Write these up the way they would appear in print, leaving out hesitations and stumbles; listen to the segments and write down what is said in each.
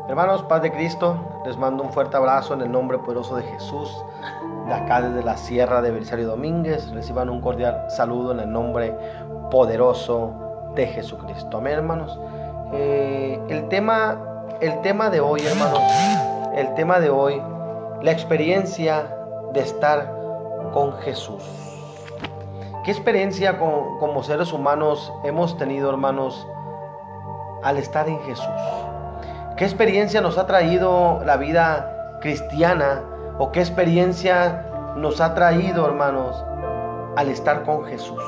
Hermanos, paz de Cristo, les mando un fuerte abrazo en el nombre poderoso de Jesús. De acá desde la Sierra de Belisario Domínguez, reciban un cordial saludo en el nombre poderoso de Jesucristo. Amén, hermanos. El tema de hoy, hermanos, la experiencia de estar con Jesús. ¿Qué experiencia como seres humanos hemos tenido, hermanos, al estar en Jesús? ¿Qué experiencia nos ha traído la vida cristiana? ¿O qué experiencia nos ha traído, hermanos, al estar con Jesús?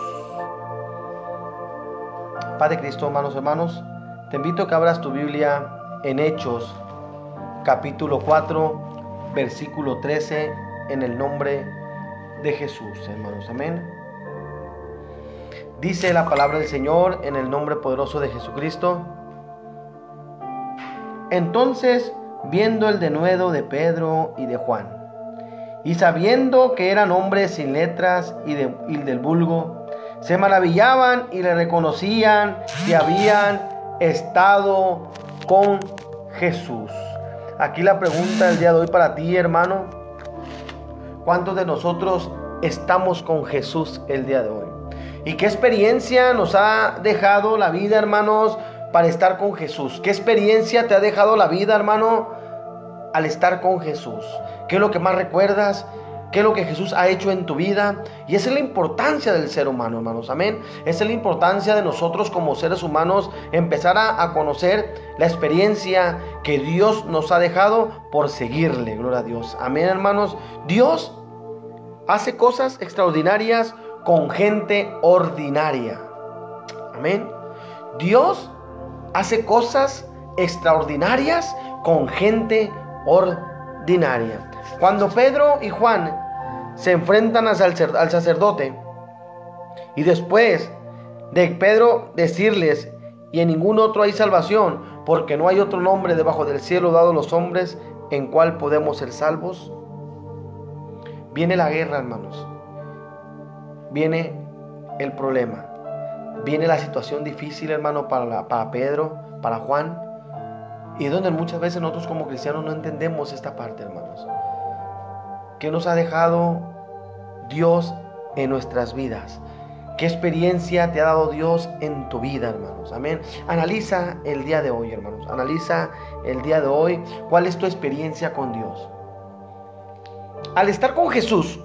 Padre Cristo, hermanos, te invito a que abras tu Biblia en Hechos, capítulo 4, versículo 13, en el nombre de Jesús, hermanos. Amén. Dice la palabra del Señor en el nombre poderoso de Jesucristo. Entonces, viendo el denuedo de Pedro y de Juan, y sabiendo que eran hombres sin letras y del vulgo, se maravillaban y le reconocían que habían estado con Jesús. Aquí la pregunta del día de hoy para ti, hermano: ¿cuántos de nosotros estamos con Jesús el día de hoy? ¿Y qué experiencia nos ha dejado la vida, hermanos, para estar con Jesús? ¿Qué experiencia te ha dejado la vida, hermano, al estar con Jesús? ¿Qué es lo que más recuerdas? ¿Qué es lo que Jesús ha hecho en tu vida? Y esa es la importancia del ser humano, hermanos. Amén. Esa es la importancia de nosotros como seres humanos, empezar a conocer la experiencia que Dios nos ha dejado por seguirle. Gloria a Dios. Amén, hermanos. Dios hace cosas extraordinarias con gente ordinaria. Amén. Dios hace cosas extraordinarias con gente ordinaria. Cuando Pedro y Juan se enfrentan al sacerdote, y después de Pedro decirles: y en ningún otro hay salvación, porque no hay otro nombre debajo del cielo dado a los hombres en cual podemos ser salvos, viene la guerra, hermanos. Viene el problema. Viene la situación difícil, hermano, para Pedro, para Juan. Y donde muchas veces nosotros como cristianos no entendemos esta parte, hermanos. ¿Qué nos ha dejado Dios en nuestras vidas? ¿Qué experiencia te ha dado Dios en tu vida, hermanos? Amén. Analiza el día de hoy, hermanos. Analiza el día de hoy. ¿Cuál es tu experiencia con Dios? Al estar con Jesús,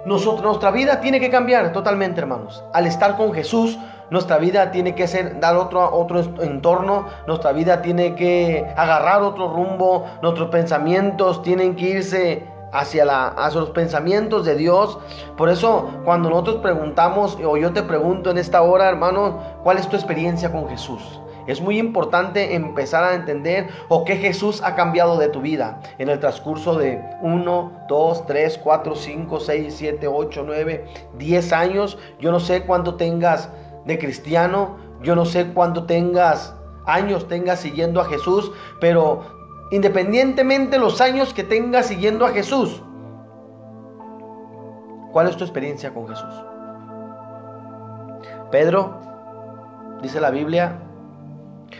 nuestra vida tiene que cambiar totalmente, hermanos. Al estar con Jesús, nuestra vida tiene que dar otro entorno. Nuestra vida tiene que agarrar otro rumbo. Nuestros pensamientos tienen que irse hacia los pensamientos de Dios. Por eso, cuando nosotros preguntamos, o yo te pregunto en esta hora, hermano, ¿cuál es tu experiencia con Jesús? Es muy importante empezar a entender qué Jesús ha cambiado de tu vida en el transcurso de 1, 2, 3, 4, 5, 6, 7, 8, 9, 10 años. Yo no sé cuánto tengas de cristiano, yo no sé cuánto años tengas siguiendo a Jesús, pero independientemente los años que tengas siguiendo a Jesús, ¿cuál es tu experiencia con Jesús? Pedro, dice la Biblia,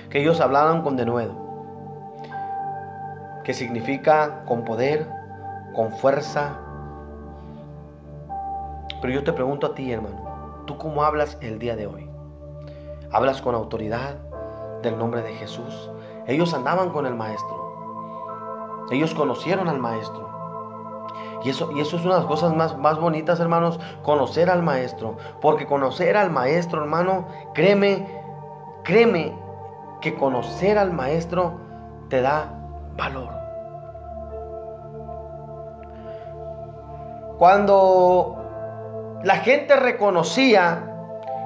que ellos hablaban con denuedo, que significa con poder, con fuerza. Pero yo te pregunto a ti, hermano, ¿tú cómo hablas el día de hoy? ¿Hablas con autoridad del nombre de Jesús? Ellos andaban con el Maestro, ellos conocieron al Maestro. Y eso es una de las cosas más bonitas, hermanos, conocer al Maestro. Porque conocer al Maestro, hermano, créeme que conocer al Maestro te da valor. Cuando la gente reconocía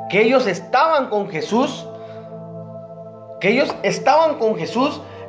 que ellos estaban con Jesús,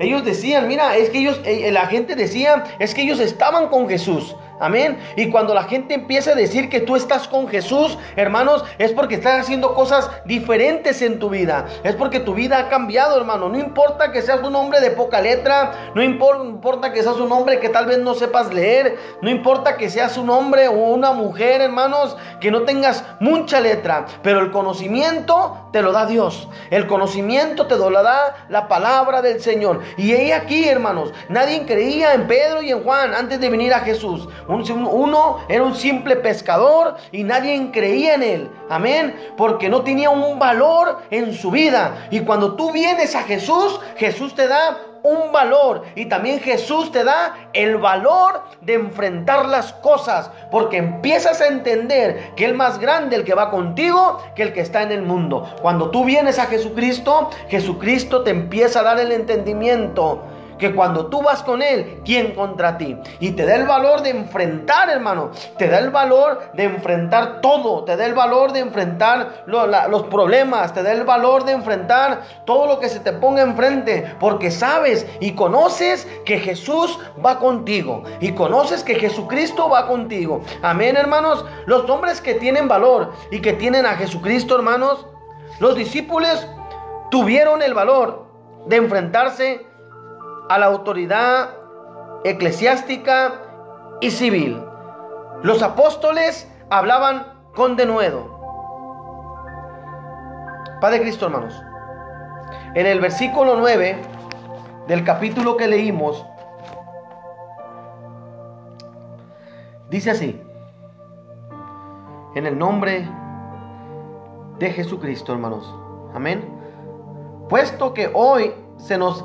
ellos decían: mira, es que la gente decía, es que ellos estaban con Jesús. Amén. Y cuando la gente empieza a decir que tú estás con Jesús, hermanos, es porque estás haciendo cosas diferentes en tu vida. Es porque tu vida ha cambiado, hermano. No importa que seas un hombre de poca letra, no importa que seas un hombre que tal vez no sepas leer, no importa que seas un hombre o una mujer, hermanos, que no tengas mucha letra, pero el conocimiento te lo da Dios. El conocimiento te lo da la palabra del Señor. Y he aquí, hermanos, nadie creía en Pedro y en Juan antes de venir a Jesús. Uno era un simple pescador y nadie creía en él. Amén. Porque no tenía un valor en su vida. Y cuando tú vienes a Jesús, Jesús te da un valor, y también Jesús te da el valor de enfrentar las cosas, porque empiezas a entender que es más grande el que va contigo que el que está en el mundo. Cuando tú vienes a Jesucristo, Jesucristo te empieza a dar el entendimiento que cuando tú vas con Él, ¿quién contra ti? Y te da el valor de enfrentar, hermano. Te da el valor de enfrentar todo. Te da el valor de enfrentar los problemas. Te da el valor de enfrentar todo lo que se te ponga enfrente. Porque sabes y conoces que Jesús va contigo. Y conoces que Jesucristo va contigo. Amén, hermanos. Los hombres que tienen valor y que tienen a Jesucristo, hermanos, los discípulos tuvieron el valor de enfrentarse a la autoridad eclesiástica y civil. Los apóstoles hablaban con denuedo. Padre Cristo, hermanos, en el versículo 9 del capítulo que leímos, dice así: en el nombre de Jesucristo, hermanos. Amén. Puesto que hoy se nos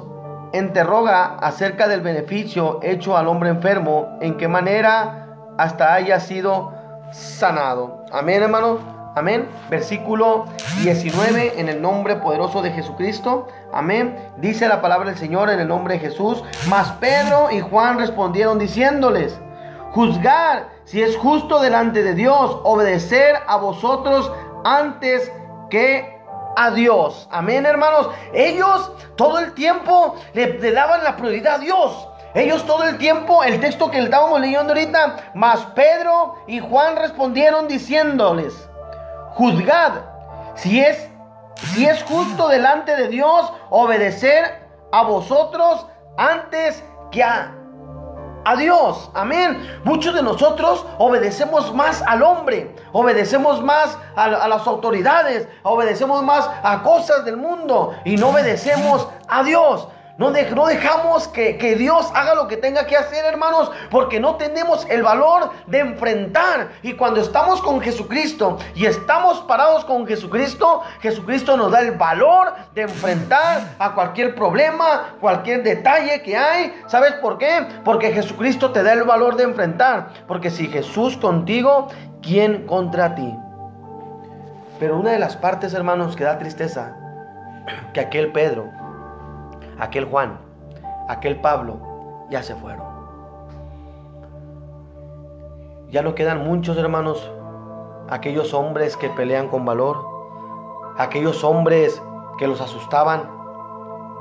interroga acerca del beneficio hecho al hombre enfermo, en qué manera hasta haya sido sanado. Amén, hermano. Amén. Versículo 19, en el nombre poderoso de Jesucristo. Amén. Dice la palabra del Señor en el nombre de Jesús. Mas Pedro y Juan respondieron diciéndoles: juzgar si es justo delante de Dios obedecer a vosotros antes que a Dios. Amén, hermanos. Ellos todo el tiempo le daban la prioridad a Dios. Ellos todo el tiempo, el texto que le estábamos leyendo ahorita, mas Pedro y Juan respondieron diciéndoles: juzgad si es justo delante de Dios obedecer a vosotros antes que a Dios. Amén. Muchos de nosotros obedecemos más al hombre, obedecemos más a las autoridades, obedecemos más a cosas del mundo y no obedecemos a Dios. No dejamos que Dios haga lo que tenga que hacer, hermanos, porque no tenemos el valor de enfrentar. Y cuando estamos con Jesucristo y estamos parados con Jesucristo, Jesucristo nos da el valor de enfrentar a cualquier problema, cualquier detalle que hay. ¿Sabes por qué? Porque Jesucristo te da el valor de enfrentar. Porque si Jesús contigo, ¿quién contra ti? Pero una de las partes, hermanos, que da tristeza, que aquel Pedro, aquel Juan, aquel Pablo, ya se fueron. Ya no quedan muchos, hermanos, aquellos hombres que pelean con valor, aquellos hombres que los asustaban,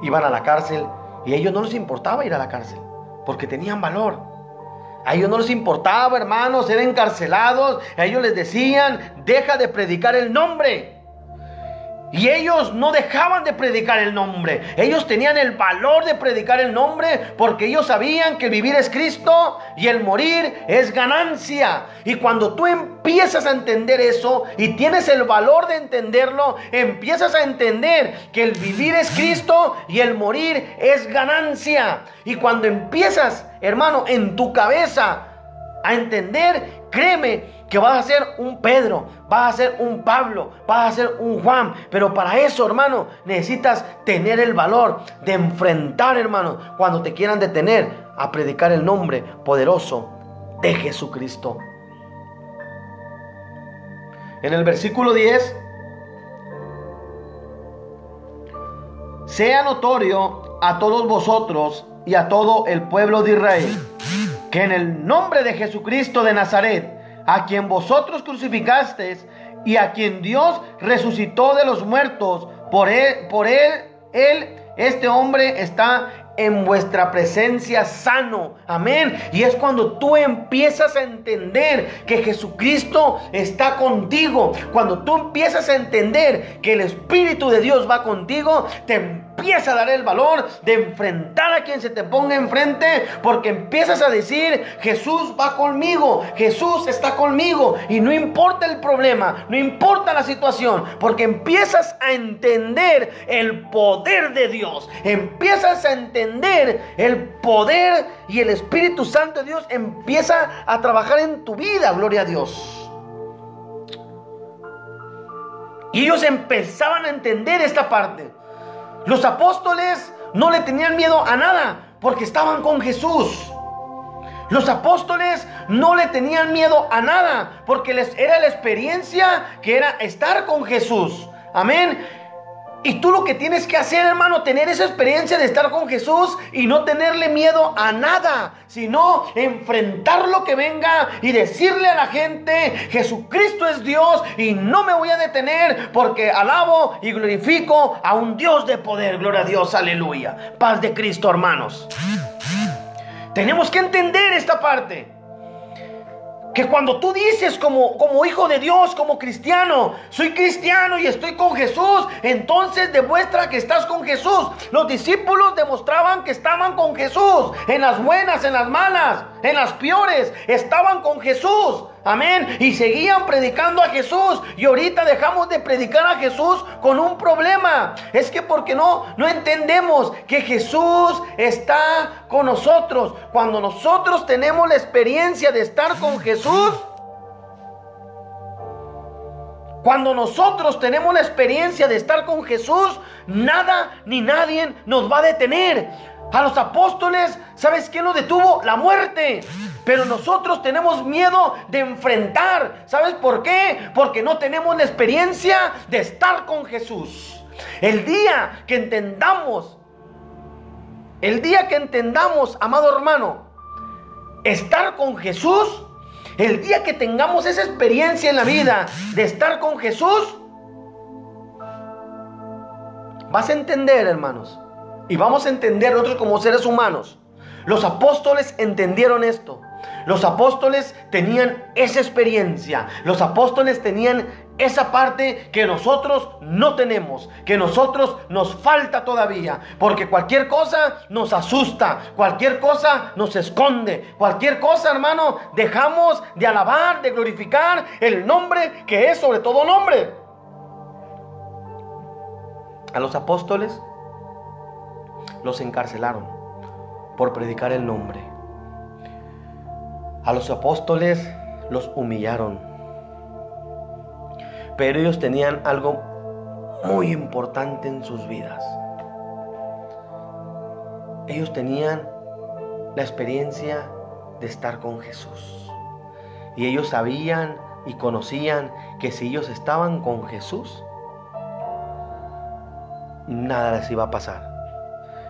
iban a la cárcel y a ellos no les importaba ir a la cárcel, porque tenían valor. A ellos no les importaba, hermanos, ser encarcelados. A ellos les decían: deja de predicar el nombre. Y ellos no dejaban de predicar el nombre. Ellos tenían el valor de predicar el nombre porque ellos sabían que el vivir es Cristo y el morir es ganancia. Y cuando tú empiezas a entender eso y tienes el valor de entenderlo, empiezas a entender que el vivir es Cristo y el morir es ganancia. Y cuando empiezas, hermano, en tu cabeza a entender, créeme que vas a ser un Pedro, vas a ser un Pablo, vas a ser un Juan. Pero para eso, hermano, necesitas tener el valor de enfrentar, hermano, cuando te quieran detener, a predicar el nombre poderoso de Jesucristo. En el versículo 10, sea notorio a todos vosotros y a todo el pueblo de Israel, que en el nombre de Jesucristo de Nazaret, a quien vosotros crucificasteis y a quien Dios resucitó de los muertos, por él, este hombre está en vuestra presencia sano. Amén. Y es cuando tú empiezas a entender que Jesucristo está contigo, cuando tú empiezas a entender que el Espíritu de Dios va contigo, te empieza a dar el valor de enfrentar a quien se te ponga enfrente, porque empiezas a decir: Jesús va conmigo, Jesús está conmigo, y no importa el problema, no importa la situación, porque empiezas a entender el poder de Dios, empiezas a entender el poder, y el Espíritu Santo de Dios empieza a trabajar en tu vida. Gloria a Dios. Y ellos empezaban a entender esta parte. Los apóstoles no le tenían miedo a nada, porque estaban con Jesús. Los apóstoles no le tenían miedo a nada, porque les era la experiencia que era estar con Jesús. Amén. Y tú lo que tienes que hacer, hermano, tener esa experiencia de estar con Jesús y no tenerle miedo a nada, sino enfrentar lo que venga y decirle a la gente: Jesucristo es Dios y no me voy a detener, porque alabo y glorifico a un Dios de poder. Gloria a Dios, aleluya. Paz de Cristo, hermanos. Tenemos que entender esta parte. Que cuando tú dices como hijo de Dios, como cristiano: soy cristiano y estoy con Jesús, entonces demuestra que estás con Jesús. Los discípulos demostraban que estaban con Jesús, en las buenas, en las malas, en las peores, estaban con Jesús. Amén. Y seguían predicando a Jesús. Y ahorita dejamos de predicar a Jesús con un problema. Es que porque no entendemos que Jesús está con nosotros. Cuando nosotros tenemos la experiencia de estar con Jesús, cuando nosotros tenemos la experiencia de estar con Jesús, nada ni nadie nos va a detener. A los apóstoles, ¿sabes qué lo detuvo? La muerte. Pero nosotros tenemos miedo de enfrentar. ¿Sabes por qué? Porque no tenemos la experiencia de estar con Jesús. El día que entendamos, amado hermano, estar con Jesús, el día que tengamos esa experiencia en la vida de estar con Jesús, vas a entender, hermanos, y vamos a entender nosotros como seres humanos. Los apóstoles entendieron esto. Los apóstoles tenían esa experiencia. Los apóstoles tenían esa parte que nosotros no tenemos, que nosotros nos falta todavía. Porque cualquier cosa nos asusta, cualquier cosa nos esconde, cualquier cosa, hermano, dejamos de alabar, de glorificar el nombre que es sobre todo nombre. A los apóstoles los encarcelaron por predicar el nombre. A los apóstoles los humillaron. Pero ellos tenían algo muy importante en sus vidas. Ellos tenían la experiencia de estar con Jesús. Y ellos sabían y conocían que si ellos estaban con Jesús, nada les iba a pasar.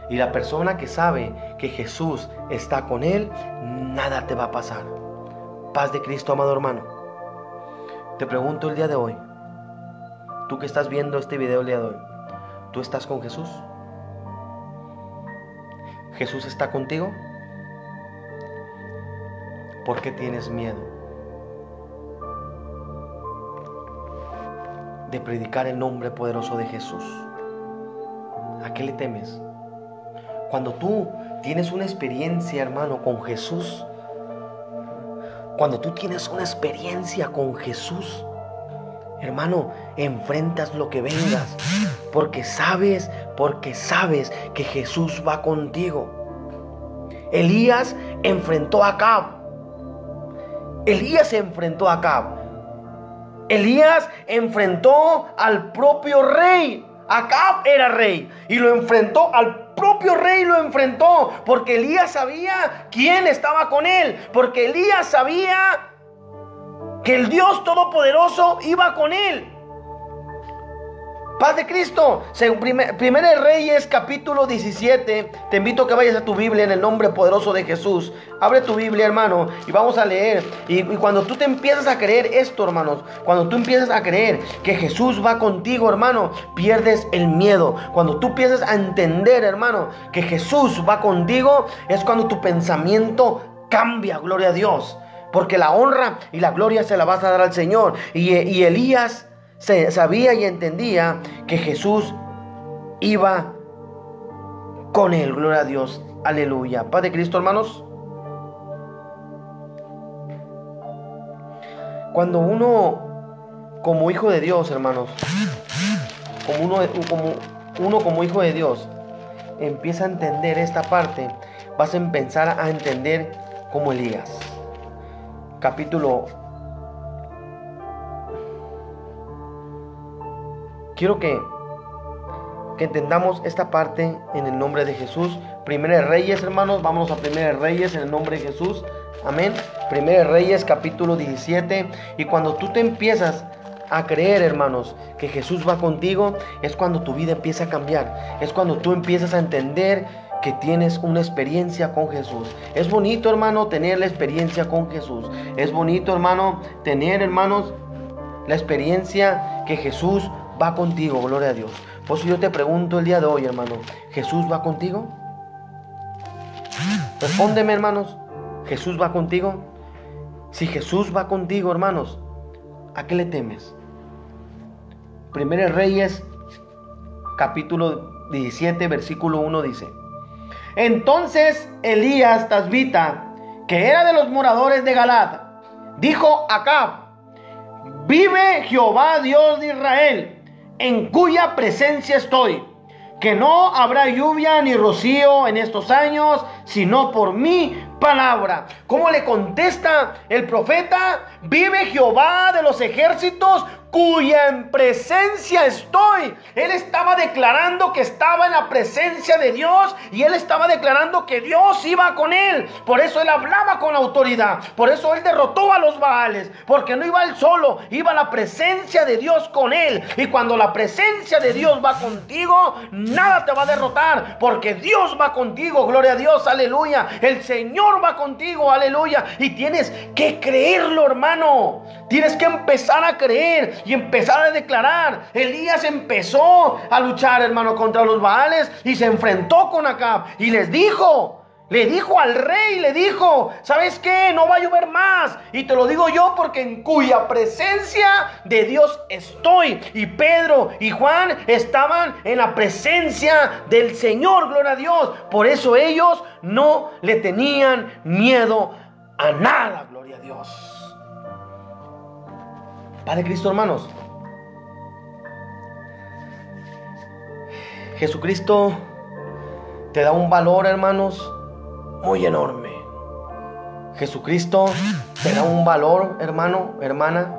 Y la persona que sabe que Jesús está con él, nada te va a pasar. Paz de Cristo, amado hermano. Te pregunto el día de hoy, tú que estás viendo este video el día de hoy, ¿tú estás con Jesús? ¿Jesús está contigo? ¿Por qué tienes miedo de predicar el nombre poderoso de Jesús? ¿A qué le temes? Cuando tú tienes una experiencia, hermano, con Jesús, cuando tú tienes una experiencia con Jesús, hermano, enfrentas lo que vengas, porque sabes que Jesús va contigo. Elías enfrentó a Acab. Elías enfrentó al propio rey. Acab era rey y lo enfrentó al propio rey, porque Elías sabía quién estaba con él, porque Elías sabía que el Dios Todopoderoso iba con él. Paz de Cristo. Primera de Reyes, capítulo 17. Te invito a que vayas a tu Biblia en el nombre poderoso de Jesús. Abre tu Biblia, hermano, y vamos a leer. Y cuando tú te empiezas a creer esto, hermanos, cuando tú empiezas a creer que Jesús va contigo, hermano, pierdes el miedo. Cuando tú empiezas a entender, hermano, que Jesús va contigo, es cuando tu pensamiento cambia. Gloria a Dios. Porque la honra y la gloria se la vas a dar al Señor. Y Elías sabía y entendía que Jesús iba con Él. Gloria a Dios. Aleluya. Paz de Cristo, hermanos. Cuando uno, como hijo de Dios, hermanos, como hijo de Dios, empieza a entender esta parte, vas a empezar a entender como Elías. Quiero que entendamos esta parte en el nombre de Jesús. Primera de Reyes, hermanos, vámonos a Primera de Reyes en el nombre de Jesús. Amén. Primera de Reyes, capítulo 17. Y cuando tú te empiezas a creer, hermanos, que Jesús va contigo, es cuando tu vida empieza a cambiar. Es cuando tú empiezas a entender que tienes una experiencia con Jesús. Es bonito, hermano, tener la experiencia con Jesús. Es bonito, hermano, tener, hermanos, la experiencia que Jesús va contigo. Gloria a Dios. Por eso yo te pregunto el día de hoy, hermano, ¿Jesús va contigo? Respóndeme, hermanos, ¿Jesús va contigo? Si Jesús va contigo, hermanos, ¿a qué le temes? Primera de Reyes, capítulo 17, versículo 1 dice: Entonces Elías Tasbita, que era de los moradores de Galad, dijo a Acab: Vive Jehová Dios de Israel, en cuya presencia estoy, que no habrá lluvia ni rocío en estos años, sino por mi palabra. ¿Cómo le contesta el profeta? Vive Jehová de los ejércitos, cuya en presencia estoy. Él estaba declarando que estaba en la presencia de Dios, y él estaba declarando que Dios iba con él. Por eso él hablaba con autoridad. Por eso él derrotó a los Baales, porque no iba él solo, iba la presencia de Dios con él. Y cuando la presencia de Dios va contigo, nada te va a derrotar, porque Dios va contigo. Gloria a Dios, aleluya. El Señor va contigo, aleluya. Y tienes que creerlo, hermano. Tienes que empezar a creer y empezar a declarar. Elías empezó a luchar, hermano, contra los Baales, y se enfrentó con Acab y le dijo al rey, le dijo: ¿sabes qué? No va a llover más. Y te lo digo yo, porque en cuya presencia de Dios estoy. Y Pedro y Juan estaban en la presencia del Señor, gloria a Dios. Por eso ellos no le tenían miedo a nada, gloria a Dios. Padre Cristo, hermanos, Jesucristo te da un valor, hermanos, muy enorme. Jesucristo te da un valor, hermano, hermana,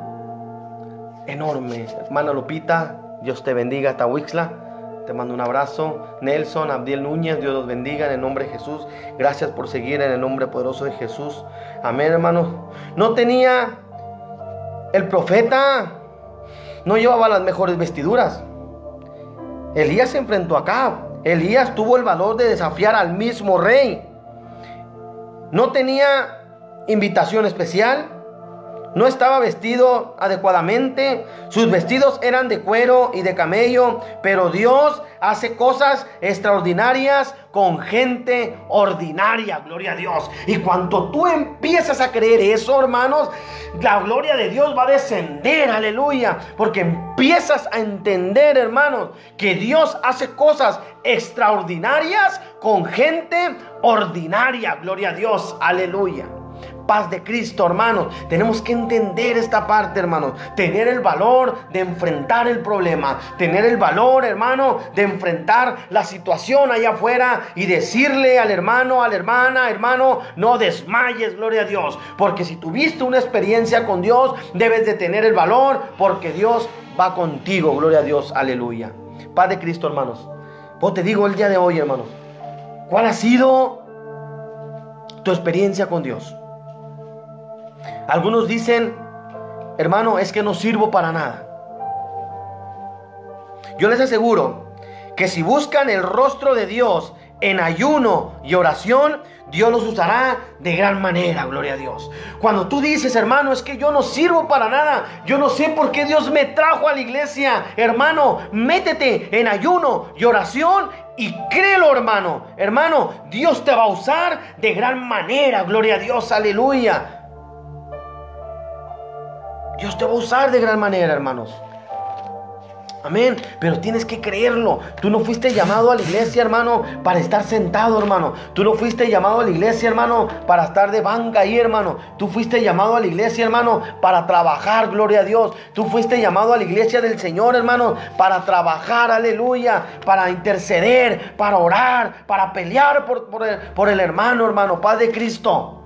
enorme. Hermana Lupita, Dios te bendiga hasta Huixla. Te mando un abrazo. Nelson, Abdiel Núñez, Dios los bendiga en el nombre de Jesús. Gracias por seguir en el nombre poderoso de Jesús. Amén, hermano. No tenía... El profeta no llevaba las mejores vestiduras. Elías se enfrentó a Acab. Elías tuvo el valor de desafiar al mismo rey. No tenía invitación especial. No estaba vestido adecuadamente. Sus vestidos eran de cuero y de camello. Pero Dios hace cosas extraordinarias con gente ordinaria. Gloria a Dios. Y cuando tú empiezas a creer eso, hermanos, la gloria de Dios va a descender. Aleluya. Porque empiezas a entender, hermanos, que Dios hace cosas extraordinarias con gente ordinaria. Gloria a Dios. Aleluya. Paz de Cristo, hermanos. Tenemos que entender esta parte, hermanos. Tener el valor de enfrentar el problema. Tener el valor, hermano, de enfrentar la situación allá afuera y decirle al hermano, a la hermana: hermano, no desmayes, gloria a Dios. Porque si tuviste una experiencia con Dios, debes de tener el valor, porque Dios va contigo, gloria a Dios, aleluya. Paz de Cristo, hermanos. Pues te digo el día de hoy, hermanos, ¿cuál ha sido tu experiencia con Dios? Algunos dicen: hermano, es que no sirvo para nada. Yo les aseguro que si buscan el rostro de Dios en ayuno y oración, Dios los usará de gran manera, gloria a Dios. Cuando tú dices: hermano, es que yo no sirvo para nada, yo no sé por qué Dios me trajo a la iglesia, hermano, métete en ayuno y oración y créelo, hermano. Hermano, Dios te va a usar de gran manera, gloria a Dios, aleluya. Dios te va a usar de gran manera, hermanos. Amén, pero tienes que creerlo. Tú no fuiste llamado a la iglesia, hermano, para estar sentado, hermano. Tú no fuiste llamado a la iglesia, hermano, para estar de banca ahí, hermano. Tú fuiste llamado a la iglesia, hermano, para trabajar, gloria a Dios. Tú fuiste llamado a la iglesia del Señor, hermano, para trabajar, aleluya, para interceder, para orar, para pelear por el hermano, paz de Cristo.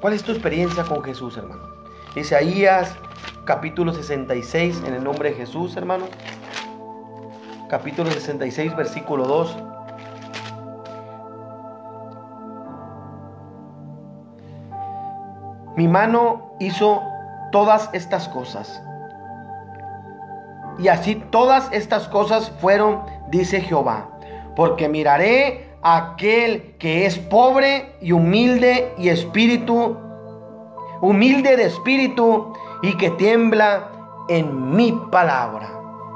¿Cuál es tu experiencia con Jesús, hermano? Isaías capítulo 66, en el nombre de Jesús, hermano. Capítulo 66, versículo 2. Mi mano hizo todas estas cosas, y así todas estas cosas fueron, dice Jehová, porque miraré a aquel que es pobre y humilde de espíritu, y que tiembla en mi palabra.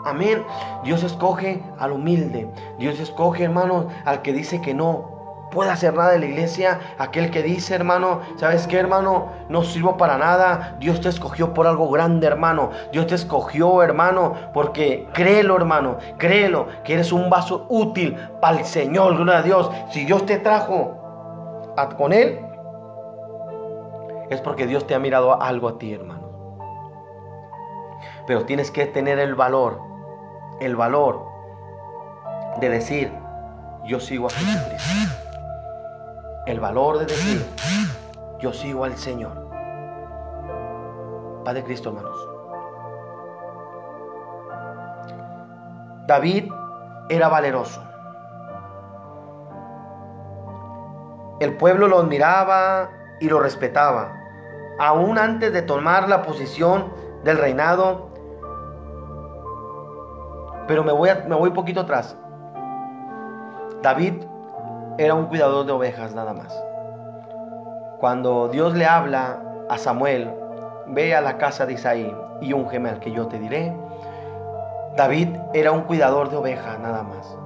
Amén. Dios escoge al humilde. Dios escoge, hermano, al que dice que no puede hacer nada de la iglesia. Aquel que dice, hermano, ¿sabes qué, hermano? No sirvo para nada. Dios te escogió por algo grande, hermano. Dios te escogió, hermano, porque créelo, hermano. Créelo, que eres un vaso útil para el Señor. Gloria a Dios. Si Dios te trajo con Él, es porque Dios te ha mirado algo a ti, hermano. Pero tienes que tener el valor de decir, yo sigo a Jesucristo. El valor de decir, yo sigo al Señor. Padre Cristo, hermanos. David era valeroso. El pueblo lo admiraba y lo respetaba. Aún antes de tomar la posición del reinado. Pero me voy un poquito atrás. David era un cuidador de ovejas nada más. Cuando Dios le habla a Samuel, ve a la casa de Isaí y úngeme al que yo te diré. David era un cuidador de ovejas nada más.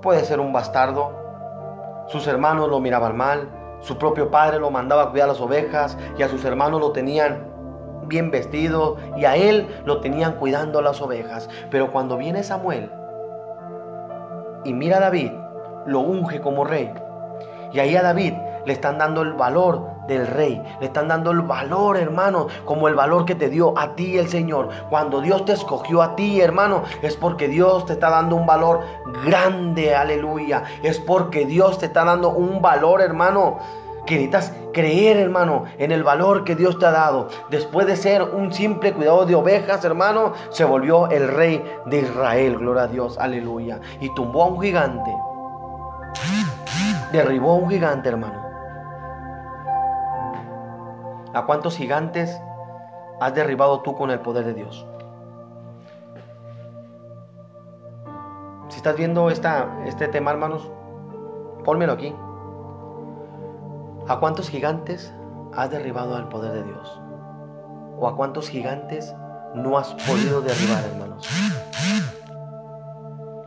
Puede ser un bastardo. Sus hermanos lo miraban mal. Su propio padre lo mandaba a cuidar las ovejas y a sus hermanos lo tenían bien vestido y a él lo tenían cuidando las ovejas. Pero cuando viene Samuel y mira a David, lo unge como rey, y ahí a David le están dando el valor del rey, le están dando el valor, hermano, como el valor que te dio a ti el Señor. Cuando Dios te escogió a ti, hermano, es porque Dios te está dando un valor grande, aleluya. Es porque Dios te está dando un valor, hermano, que necesitas creer, hermano, en el valor que Dios te ha dado. Después de ser un simple cuidador de ovejas, hermano, se volvió el rey de Israel, gloria a Dios, aleluya. Y tumbó a un gigante, derribó a un gigante, hermano. ¿A cuántos gigantes has derribado tú con el poder de Dios? Si estás viendo este tema, hermanos, pónmelo aquí. ¿A cuántos gigantes has derribado al poder de Dios? ¿O a cuántos gigantes no has podido derribar, hermanos?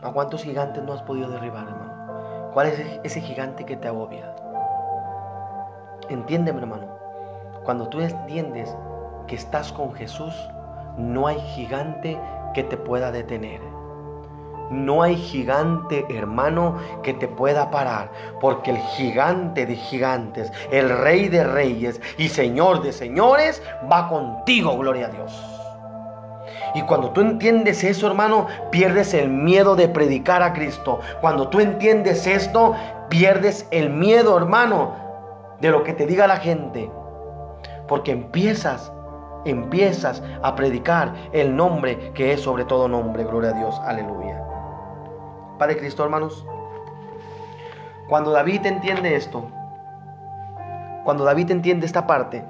¿A cuántos gigantes no has podido derribar, hermano? ¿Cuál es ese gigante que te agobia? Entiéndeme, hermano. Cuando tú entiendes que estás con Jesús, no hay gigante que te pueda detener. No hay gigante, hermano, que te pueda parar, porque el gigante de gigantes, el rey de reyes y señor de señores va contigo, gloria a Dios. Y cuando tú entiendes eso, hermano, pierdes el miedo de predicar a Cristo. Cuando tú entiendes esto, pierdes el miedo, hermano, de lo que te diga la gente, porque empiezas a predicar el nombre que es sobre todo nombre, gloria a Dios, aleluya. Padre Cristo, hermanos, cuando David entiende esto, cuando David entiende esta parte,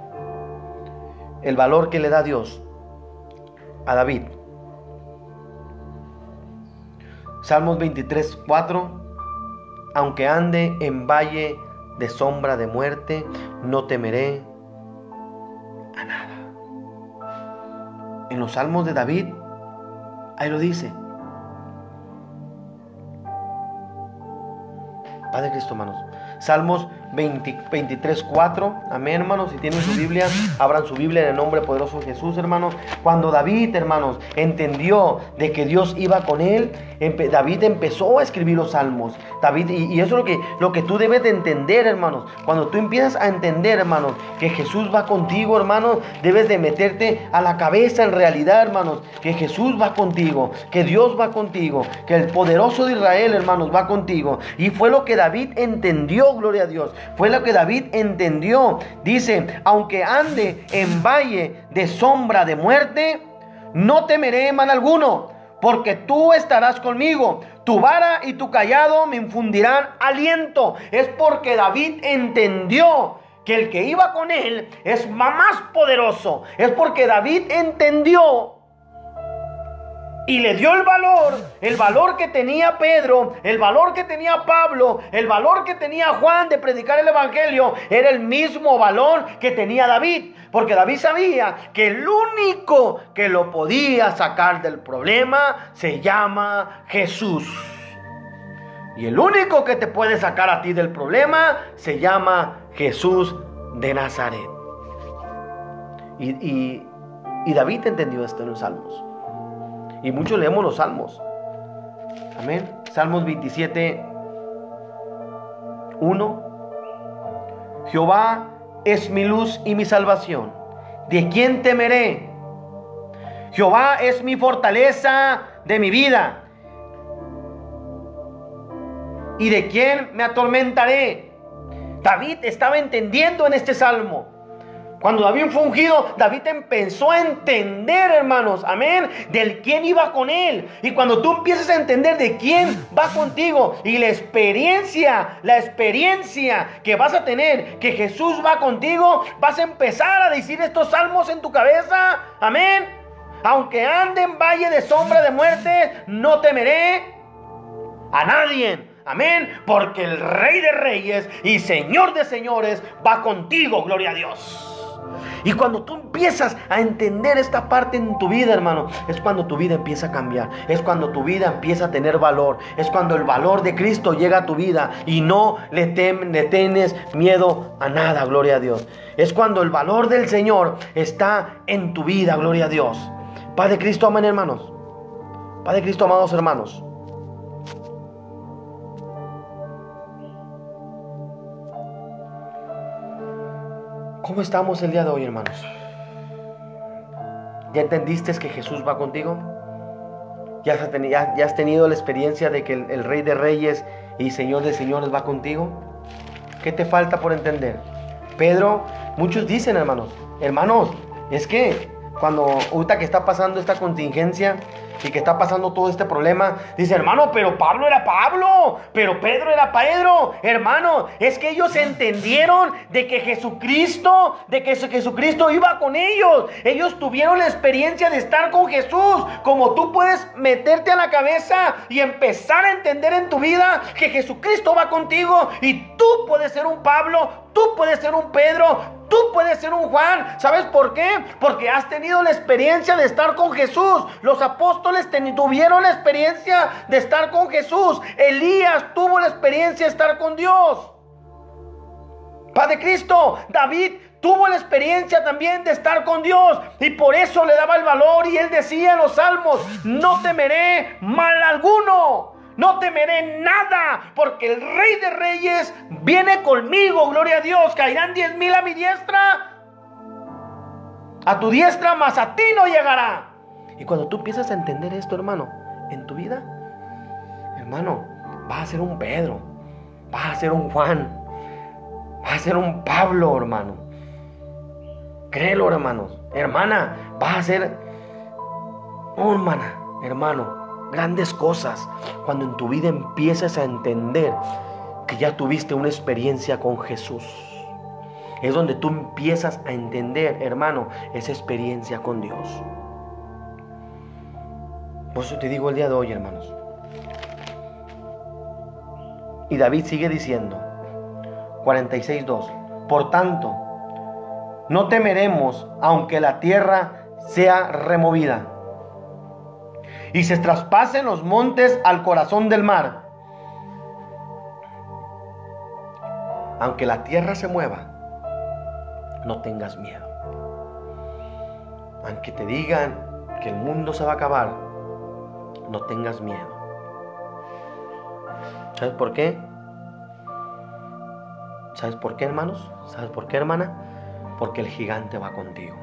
el valor que le da Dios a David. Salmos 23:4, aunque ande en valle de sombra de muerte, no temeré a nada. En los salmos de David, ahí lo dice. Padre Cristo, hermanos, Salmos 23:4. Amén, hermanos. Si tienen su Biblia, abran su Biblia en el nombre poderoso de Jesús, hermanos. Cuando David, hermanos, entendió de que Dios iba con él, David empezó a escribir los salmos. David, y eso es lo que tú debes de entender, hermanos. Cuando tú empiezas a entender, hermanos, que Jesús va contigo, hermanos, debes de meterte a la cabeza en realidad, hermanos, que Jesús va contigo, que Dios va contigo, que el poderoso de Israel, hermanos, va contigo. Y fue lo que David entendió, gloria a Dios. Fue lo que David entendió. Dice: aunque ande en valle de sombra de muerte, no temeré mal alguno, porque tú estarás conmigo. Tu vara y tu cayado me infundirán aliento. Es porque David entendió que el que iba con él es más poderoso. Es porque David entendió y le dio el valor que tenía Pedro, el valor que tenía Pablo, el valor que tenía Juan de predicar el evangelio. Era el mismo valor que tenía David, porque David sabía que el único que lo podía sacar del problema se llama Jesús. Y el único que te puede sacar a ti del problema se llama Jesús de Nazaret. Y David entendió esto en los Salmos. Y muchos leemos los Salmos. Amén. Salmos 27:1. Jehová es mi luz y mi salvación. ¿De quién temeré? Jehová es mi fortaleza de mi vida. ¿Y de quién me atormentaré? David estaba entendiendo en este salmo. Cuando David fue ungido, David empezó a entender, hermanos, amén, del quién iba con él. Y cuando tú empiezas a entender de quién va contigo y la experiencia que vas a tener, que Jesús va contigo, vas a empezar a decir estos salmos en tu cabeza, amén. Aunque ande en valle de sombra de muerte, no temeré a nadie. Amén, porque el Rey de Reyes y Señor de Señores va contigo, gloria a Dios. Y cuando tú empiezas a entender esta parte en tu vida, hermano, es cuando tu vida empieza a cambiar. Es cuando tu vida empieza a tener valor. Es cuando el valor de Cristo llega a tu vida y no le tienes miedo a nada, gloria a Dios. Es cuando el valor del Señor está en tu vida, gloria a Dios. Paz de Cristo, amén, hermanos. Paz de Cristo, amados hermanos. ¿Cómo estamos el día de hoy, hermanos? ¿Ya entendiste que Jesús va contigo? ¿Ya has tenido la experiencia de que el Rey de Reyes y Señor de Señores va contigo? ¿Qué te falta por entender? Pedro, muchos dicen, hermanos, es que cuando ahorita que está pasando esta contingencia y que está pasando todo este problema, dice: hermano, pero Pablo era Pablo, pero Pedro era Pedro. Hermano, es que ellos entendieron de que Jesucristo iba con ellos. Ellos tuvieron la experiencia de estar con Jesús. Como tú puedes meterte a la cabeza y empezar a entender en tu vida que Jesucristo va contigo, y tú puedes ser un Pablo, tú puedes ser un Pedro, tú puedes ser un Juan. ¿Sabes por qué? Porque has tenido la experiencia de estar con Jesús. Los apóstoles tuvieron la experiencia de estar con Jesús. Elías tuvo la experiencia de estar con Dios. Padre Cristo, David tuvo la experiencia también de estar con Dios, y por eso le daba el valor. Y él decía en los salmos: no temeré mal alguno, no temeré nada, porque el Rey de Reyes viene conmigo, gloria a Dios. Caerán 10,000 a mi diestra, a tu diestra, mas a ti no llegará. Y cuando tú empiezas a entender esto, hermano, en tu vida, hermano, vas a ser un Pedro, vas a ser un Juan, vas a ser un Pablo, hermano. Créelo, hermanos. Hermana, vas a ser, hermano, grandes cosas cuando en tu vida empiezas a entender que ya tuviste una experiencia con Jesús. Es donde tú empiezas a entender, hermano, esa experiencia con Dios. Por eso te digo el día de hoy, hermanos. Y David sigue diciendo, 46:2: por tanto, no temeremos aunque la tierra sea removida y se traspasen los montes al corazón del mar. Aunque la tierra se mueva, no tengas miedo. Aunque te digan que el mundo se va a acabar, no tengas miedo. ¿Sabes por qué? ¿Sabes por qué, hermanos? ¿Sabes por qué, hermana? Porque el gigante va contigo.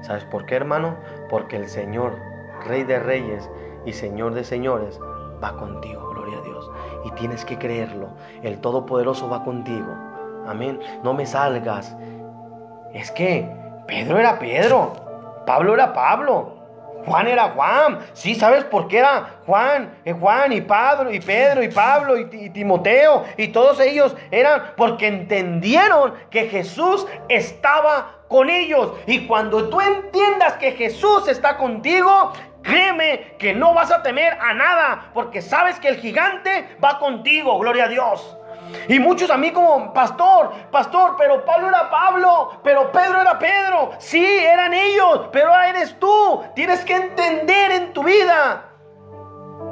¿Sabes por qué, hermano? Porque el Señor, Rey de Reyes y Señor de Señores, va contigo, gloria a Dios. Y tienes que creerlo. El Todopoderoso va contigo. Amén. No me salgas. Es que Pedro era Pedro, Pablo era Pablo, Juan era Juan. Sí, ¿sabes por qué era Juan? Juan y Pablo y Pedro y Pablo y Timoteo y todos ellos eran porque entendieron que Jesús estaba con ellos. Y cuando tú entiendas que Jesús está contigo, créeme que no vas a temer a nada, porque sabes que el gigante va contigo, gloria a Dios. Y muchos a mí como pastor, pero Pablo era Pablo, pero Pedro era Pedro. Sí, eran ellos, pero ahora eres tú. Tienes que entender en tu vida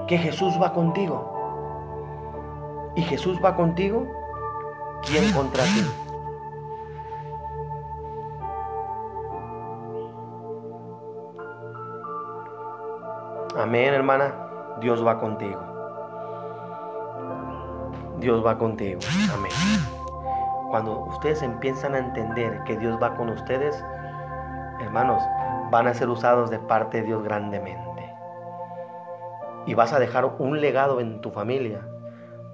que Jesús va contigo. Y Jesús va contigo, ¿quién contra ti? Amén, hermana. Dios va contigo. Dios va contigo. Amén. Cuando ustedes empiezan a entender que Dios va con ustedes, hermanos, van a ser usados de parte de Dios grandemente. Y vas a dejar un legado en tu familia.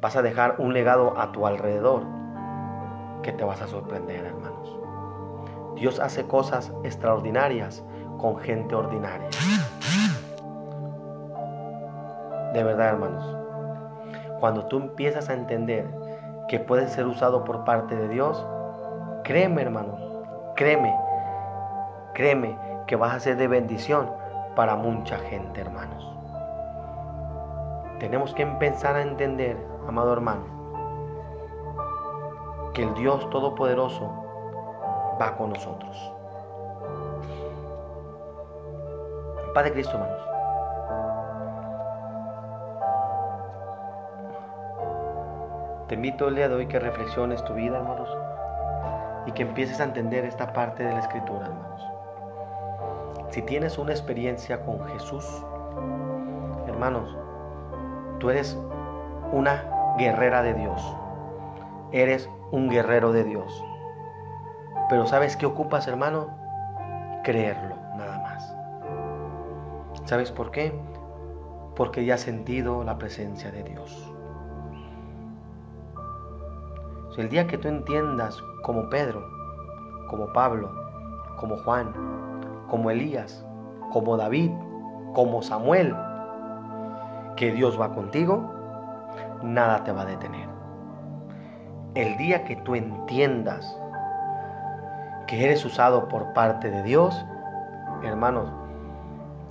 Vas a dejar un legado a tu alrededor que te vas a sorprender, hermanos. Dios hace cosas extraordinarias con gente ordinaria. De verdad, hermanos. Cuando tú empiezas a entender que puedes ser usado por parte de Dios, créeme, hermano, créeme que vas a ser de bendición para mucha gente, hermanos. Tenemos que empezar a entender, amado hermano, que el Dios Todopoderoso va con nosotros. Padre Cristo, hermanos. Te invito el día de hoy que reflexiones tu vida, hermanos, y que empieces a entender esta parte de la Escritura, hermanos. Si tienes una experiencia con Jesús, hermanos, tú eres una guerrera de Dios. Eres un guerrero de Dios. Pero ¿sabes qué ocupas, hermano? Creerlo, nada más. ¿Sabes por qué? Porque ya has sentido la presencia de Dios. El día que tú entiendas como Pedro, como Pablo, como Juan, como Elías, como David, como Samuel, que Dios va contigo, nada te va a detener. El día que tú entiendas que eres usado por parte de Dios, hermanos,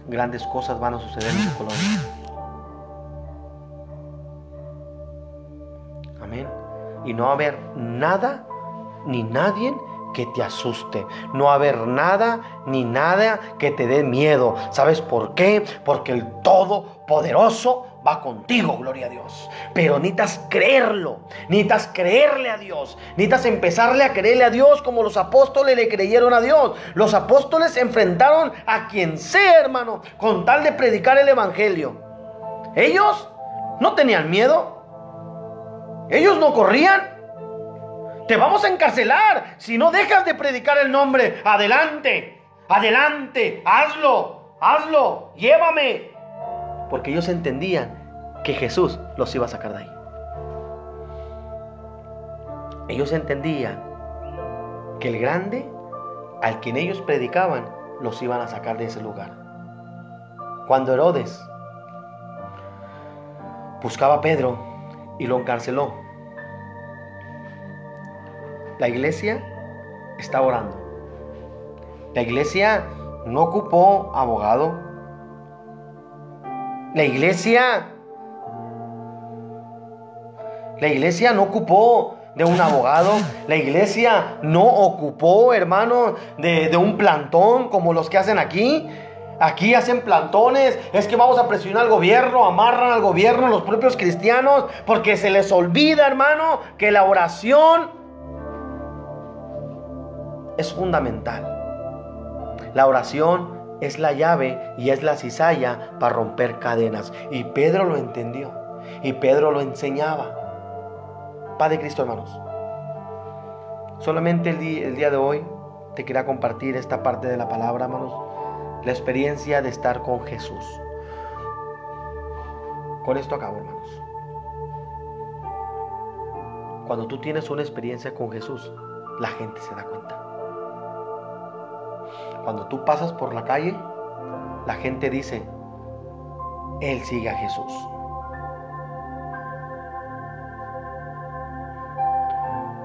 grandes cosas van a suceder en tu colonia. Amén. Y no va a haber nada ni nadie que te asuste. No va a haber nada ni nada que te dé miedo. ¿Sabes por qué? Porque el Todopoderoso va contigo, gloria a Dios. Pero necesitas creerlo, necesitas creerle a Dios, necesitas empezarle a creerle a Dios como los apóstoles le creyeron a Dios. Los apóstoles se enfrentaron a quien sea, hermano, con tal de predicar el evangelio. Ellos no tenían miedo. Ellos no corrían. Te vamos a encarcelar si no dejas de predicar el nombre. Adelante, adelante, hazlo, llévame. Porque ellos entendían que Jesús los iba a sacar de ahí. Ellos entendían que el grande al quien ellos predicaban los iban a sacar de ese lugar. Cuando Herodes buscaba a Pedro y lo encarceló, la iglesia está orando. La iglesia no ocupó abogado. La iglesia no ocupó de un abogado. La iglesia no ocupó, hermano, de un plantón como los que hacen aquí. Aquí hacen plantones, es que vamos a presionar al gobierno, amarran al gobierno los propios cristianos, porque se les olvida, hermano, que la oración es fundamental. La oración es la llave y es la cizalla para romper cadenas. Y Pedro lo entendió, y Pedro lo enseñaba. Paz de Cristo, hermanos. Solamente el día de hoy te quería compartir esta parte de la palabra, hermanos. La experiencia de estar con Jesús. Con esto acabo, hermanos. Cuando tú tienes una experiencia con Jesús, la gente se da cuenta. Cuando tú pasas por la calle, la gente dice: Él sigue a Jesús.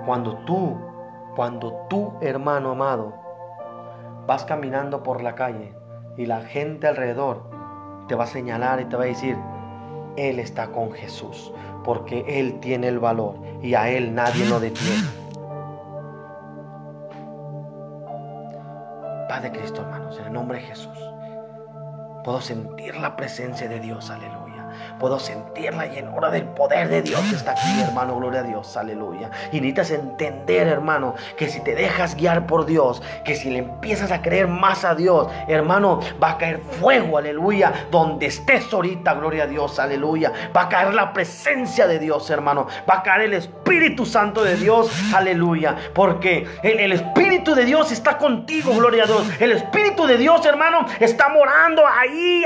Cuando tú, hermano amado, vas caminando por la calle y la gente alrededor te va a señalar y te va a decir: Él está con Jesús, porque Él tiene el valor y a Él nadie lo detiene. Paz de Cristo, hermanos, en el nombre de Jesús. Puedo sentir la presencia de Dios, aleluya. Puedo sentir la llenura del poder de Dios que está aquí, hermano, gloria a Dios, aleluya. Y necesitas entender, hermano, que si te dejas guiar por Dios, que si le empiezas a creer más a Dios, hermano, va a caer fuego, aleluya, donde estés ahorita, gloria a Dios, aleluya. Va a caer la presencia de Dios, hermano. Va a caer el Espíritu Santo de Dios, aleluya. Porque el Espíritu de Dios está contigo, gloria a Dios. El Espíritu de Dios, hermano, está morando ahí,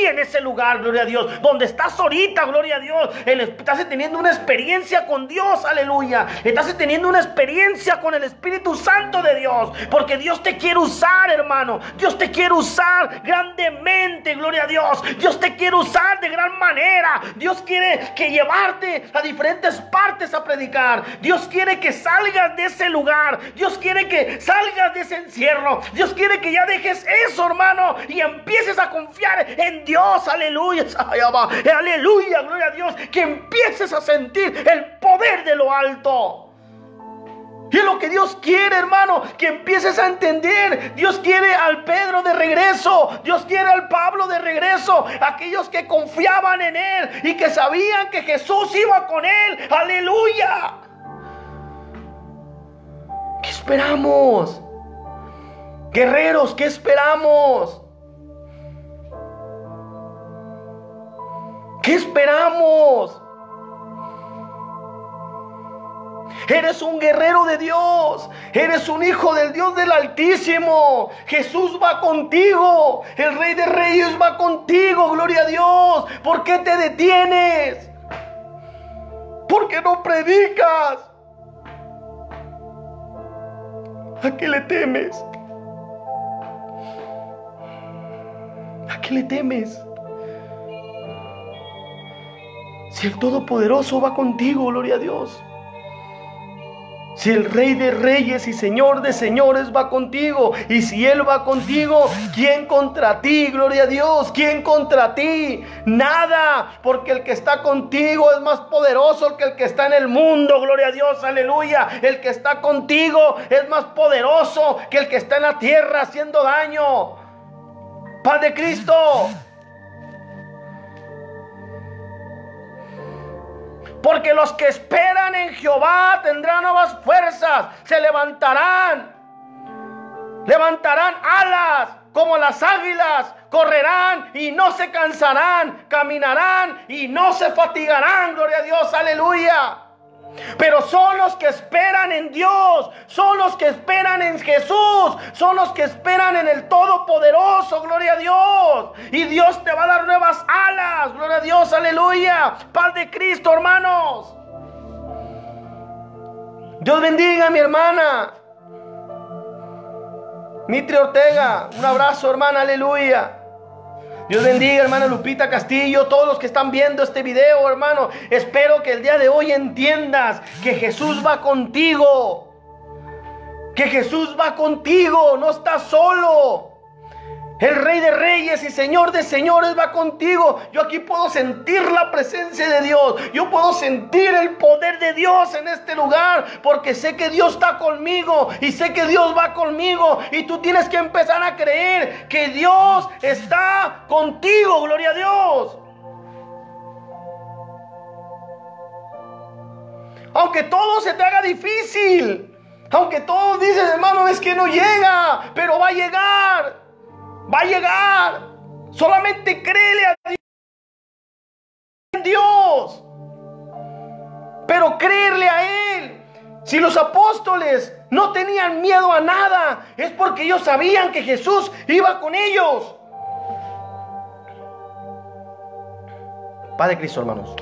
en ese lugar, gloria a Dios. Donde estás ahorita, gloria a Dios. Estás teniendo una experiencia con Dios, aleluya. Estás teniendo una experiencia con el Espíritu Santo de Dios. Porque Dios te quiere usar, hermano. Dios te quiere usar grandemente, gloria a Dios. Dios te quiere usar de gran manera. Dios quiere que llevarte a diferentes partes a predicar. Dios quiere que salgas de ese lugar. Dios quiere que salgas de ese encierro. Dios quiere que ya dejes eso, hermano, y empieces a confiar en Dios, aleluya. Aleluya, gloria a Dios. Que empieces a sentir el poder de lo alto. Y es lo que Dios quiere, hermano, que empieces a entender. Dios quiere al Pedro de regreso. Dios quiere al Pablo de regreso. Aquellos que confiaban en Él y que sabían que Jesús iba con Él. Aleluya. ¿Qué esperamos? Guerreros, ¿qué esperamos? ¿Qué esperamos? Eres un guerrero de Dios. Eres un hijo del Dios del Altísimo. Jesús va contigo. El Rey de Reyes va contigo. Gloria a Dios. ¿Por qué te detienes? ¿Por qué no predicas? ¿A qué le temes? ¿A qué le temes? Si el Todopoderoso va contigo, gloria a Dios. Si el Rey de Reyes y Señor de Señores va contigo. Y si Él va contigo, ¿quién contra ti? Gloria a Dios. ¿Quién contra ti? Nada. Porque el que está contigo es más poderoso que el que está en el mundo. Gloria a Dios. Aleluya. El que está contigo es más poderoso que el que está en la tierra haciendo daño. Paz de Cristo. Porque los que esperan en Jehová tendrán nuevas fuerzas. Se levantarán alas como las águilas. Correrán y no se cansarán. Caminarán y no se fatigarán. Gloria a Dios, aleluya. Pero son los que esperan en Dios, son los que esperan en Jesús, son los que esperan en el Todopoderoso, gloria a Dios. Y Dios te va a dar nuevas alas, gloria a Dios, aleluya. Paz de Cristo, hermanos. Dios bendiga a mi hermana Mitri Ortega, un abrazo, hermana, aleluya. Dios bendiga, hermana Lupita Castillo, todos los que están viendo este video, hermano. Espero que el día de hoy entiendas que Jesús va contigo. Que Jesús va contigo, no estás solo. El Rey de Reyes y Señor de Señores va contigo. Yo aquí puedo sentir la presencia de Dios. Yo puedo sentir el poder de Dios en este lugar. Porque sé que Dios está conmigo. Y sé que Dios va conmigo. Y tú tienes que empezar a creer que Dios está contigo. Gloria a Dios. Aunque todo se te haga difícil. Aunque todos dicen, hermano, es que no llega. Pero va a llegar. Va a llegar. Solamente créele a Dios. Pero creerle a Él. Si los apóstoles no tenían miedo a nada, es porque ellos sabían que Jesús iba con ellos. Padre Cristo, hermanos,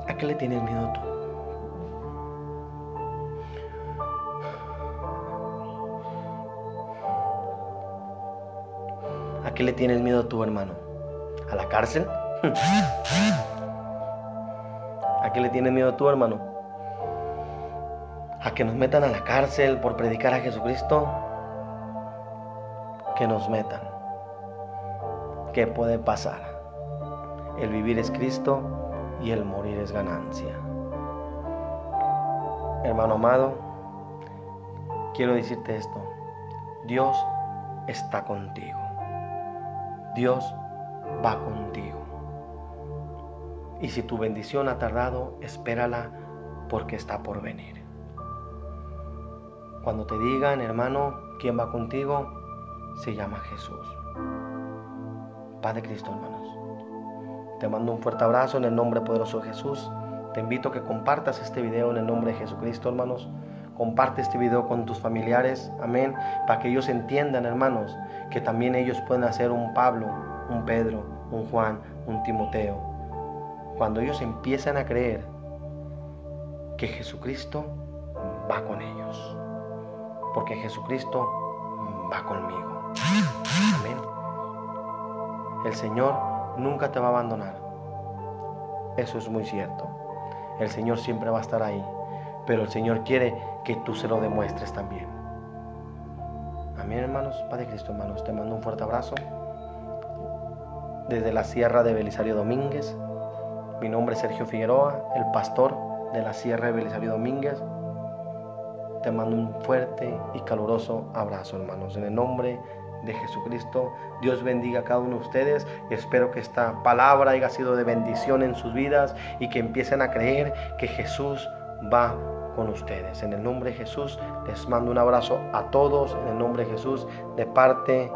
¿a qué le tienes miedo tú? ¿A qué le tienes miedo tú, hermano? ¿A la cárcel? ¿A qué le tienes miedo tú, hermano? ¿A que nos metan a la cárcel por predicar a Jesucristo? Que nos metan. ¿Qué puede pasar? El vivir es Cristo y el morir es ganancia. Hermano amado, quiero decirte esto. Dios está contigo. Dios va contigo. Y si tu bendición ha tardado, espérala porque está por venir. Cuando te digan, hermano, ¿quién va contigo? Se llama Jesús. Padre Cristo, hermanos, te mando un fuerte abrazo en el nombre poderoso de Jesús. Te invito a que compartas este video en el nombre de Jesucristo, hermanos. Comparte este video con tus familiares, amén, para que ellos entiendan, hermanos, que también ellos pueden hacer un Pablo, un Pedro, un Juan, un Timoteo. Cuando ellos empiezan a creer que Jesucristo va con ellos, porque Jesucristo va conmigo, amén. El Señor nunca te va a abandonar, eso es muy cierto. El Señor siempre va a estar ahí, pero el Señor quiere que tú se lo demuestres también. Amén, hermanos. Padre Cristo, hermanos, te mando un fuerte abrazo desde la Sierra de Belisario Domínguez. Mi nombre es Sergio Figueroa, el pastor de la Sierra de Belisario Domínguez. Te mando un fuerte y caluroso abrazo, hermanos, en el nombre de Jesucristo. Dios bendiga a cada uno de ustedes. Espero que esta palabra haya sido de bendición en sus vidas y que empiecen a creer que Jesús va con ustedes. En el nombre de Jesús les mando un abrazo a todos. En el nombre de Jesús, de parte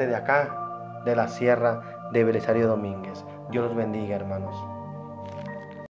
de acá, de la Sierra de Belisario Domínguez. Dios los bendiga, hermanos.